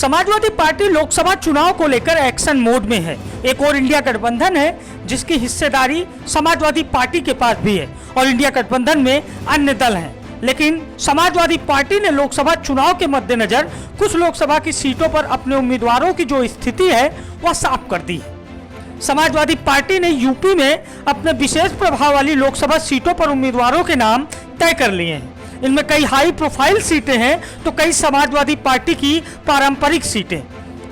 Samajwadi party Lok Sabha चुनाव को लेकर एक्शन मोड में है। एक और इंडिया गठबंधन है जिसकी हिस्सेदारी समाजवादी पार्टी के पास भी है और इंडिया गठबंधन में अन्य दल हैं। लेकिन समाजवादी पार्टी ने लोकसभा चुनाव के मद्देनजर कुछ लोकसभा की सीटों पर अपने उम्मीदवारों की जो स्थिति है वह साफ कर दी है। समाजवादी पार्टी ने यूपी में अपने विशेष प्रभाव वाली लोकसभा सीटों पर उम्मीदवारों के नाम तय कर लिए हैं। इनमें कई हाई प्रोफाइल सीटें हैं तो कई समाजवादी पार्टी की पारंपरिक सीटें,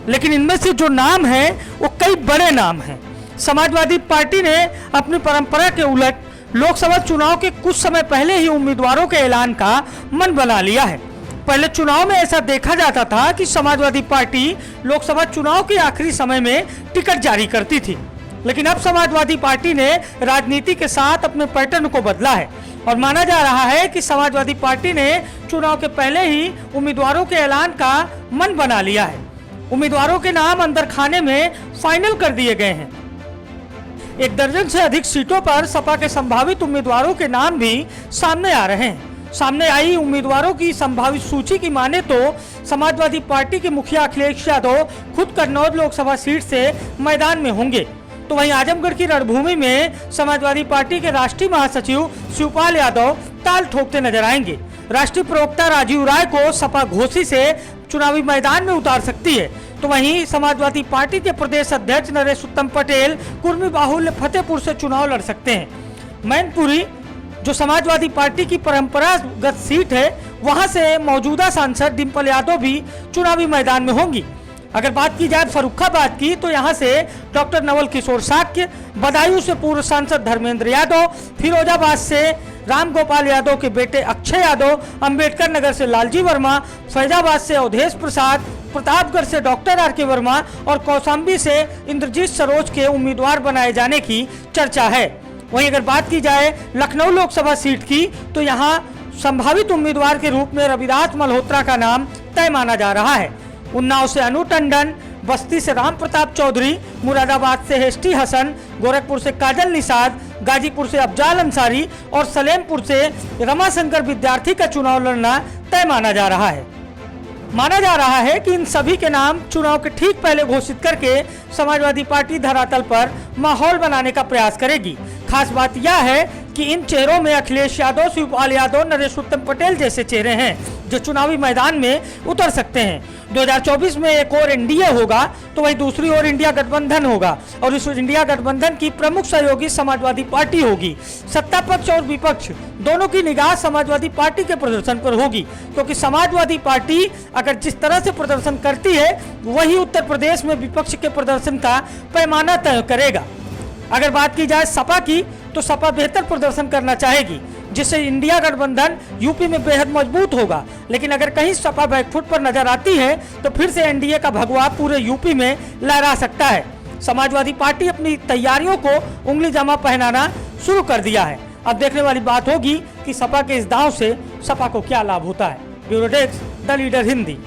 लेकिन इनमें से जो नाम हैं वो कई बड़े नाम हैं। समाजवादी पार्टी ने अपनी परंपरा के उलट लोकसभा चुनाव के कुछ समय पहले ही उम्मीदवारों के ऐलान का मन बना लिया है। पहले चुनाव में ऐसा देखा जाता था कि समाजवादी पार्टी लोकसभा चुनाव के आखिरी समय में टिकट जारी करती थी, लेकिन अब समाजवादी पार्टी ने राजनीति के साथ अपने पैटर्न को बदला है और माना जा रहा है कि समाजवादी पार्टी ने चुनाव के पहले ही उम्मीदवारों के ऐलान का मन बना लिया है। उम्मीदवारों के नाम अंदर खाने में फाइनल कर दिए गए हैं। 1 दर्जन से अधिक सीटों पर सपा के संभावित उम्मीदवारों के नाम भी सामने आ रहे हैं। सामने आई उम्मीदवारों की संभावित सूची की माने तो समाजवादी पार्टी के मुखिया अखिलेश यादव खुद कन्नौज लोकसभा सीट से मैदान में होंगे, तो वहीं आजमगढ़ की रणभूमि में समाजवादी पार्टी के राष्ट्रीय महासचिव शिवपाल यादव ताल ठोकते नजर आएंगे। राष्ट्रीय प्रवक्ता राजीव राय को सपा घोसी से चुनावी मैदान में उतार सकती है, तो वहीं समाजवादी पार्टी के प्रदेश अध्यक्ष नरेश उत्तम पटेल कुर्मी बाहुल्य फतेहपुर से चुनाव लड़ सकते हैं। मैनपुरी जो समाजवादी पार्टी की परंपरागत सीट है, वहां से मौजूदा सांसद डिम्पल यादव भी चुनावी मैदान में होंगी। अगर बात की जाए फर्रुखाबाद की, तो यहां से डॉक्टर नवल किशोर शाक्य, बदायूं से पूर्व सांसद धर्मेंद्र यादव, फिरोजाबाद से राम गोपाल यादव के बेटे अक्षय यादव, अंबेडकर नगर से लालजी वर्मा, फैजाबाद से अवधेश प्रसाद, प्रतापगढ़ से डॉक्टर आर.के. वर्मा और कौशाम्बी से इंद्रजीत सरोज के उम्मीदवार बनाए जाने की चर्चा है। वहीं अगर बात की जाए लखनऊ लोकसभा सीट की, तो यहां संभावित उम्मीदवार के रूप में रविदास मल्होत्रा का नाम तय माना जा रहा है। उन्नाव से अनु टंडन, बस्ती से राम प्रताप चौधरी, मुरादाबाद से हेस्टी हसन, गोरखपुर से काजल निषाद, गाजीपुर से अफजाल अंसारी और सलेमपुर से रमाशंकर विद्यार्थी का चुनाव लड़ना तय माना जा रहा है। माना जा रहा है कि इन सभी के नाम चुनाव के ठीक पहले घोषित करके समाजवादी पार्टी धरातल पर माहौल बनाने का प्रयास करेगी। खास बात यह है कि इन चेहरों में अखिलेश यादव, शिवपाल यादव, नरेश उत्तम पटेल जैसे चेहरे हैं जो चुनावी मैदान में उतर सकते हैं। 2024 में एक और एनडीए होगा तो वही दूसरी ओर इंडिया गठबंधन होगा और इस इंडिया गठबंधन की प्रमुख सहयोगी समाजवादी पार्टी होगी। सत्ता पक्ष और विपक्ष दोनों की निगाह समाजवादी पार्टी के प्रदर्शन पर होगी, क्योंकि समाजवादी पार्टी अगर जिस तरह से प्रदर्शन करती है वही उत्तर प्रदेश में विपक्ष के प्रदर्शन का पैमाना तय करेगा। अगर बात की जाए सपा की, तो सपा बेहतर प्रदर्शन करना चाहेगी, जिससे इंडिया गठबंधन यूपी में बेहद मजबूत होगा। लेकिन अगर कहीं सपा बैकफुट पर नजर आती है तो फिर से एनडीए का भगवा पूरे यूपी में लहरा सकता है। समाजवादी पार्टी अपनी तैयारियों को उंगली जमा पहनाना शुरू कर दिया है। अब देखने वाली बात होगी कि सपा के इस दांव से सपा को क्या लाभ होता है। Bureau desk, the leader Hindi.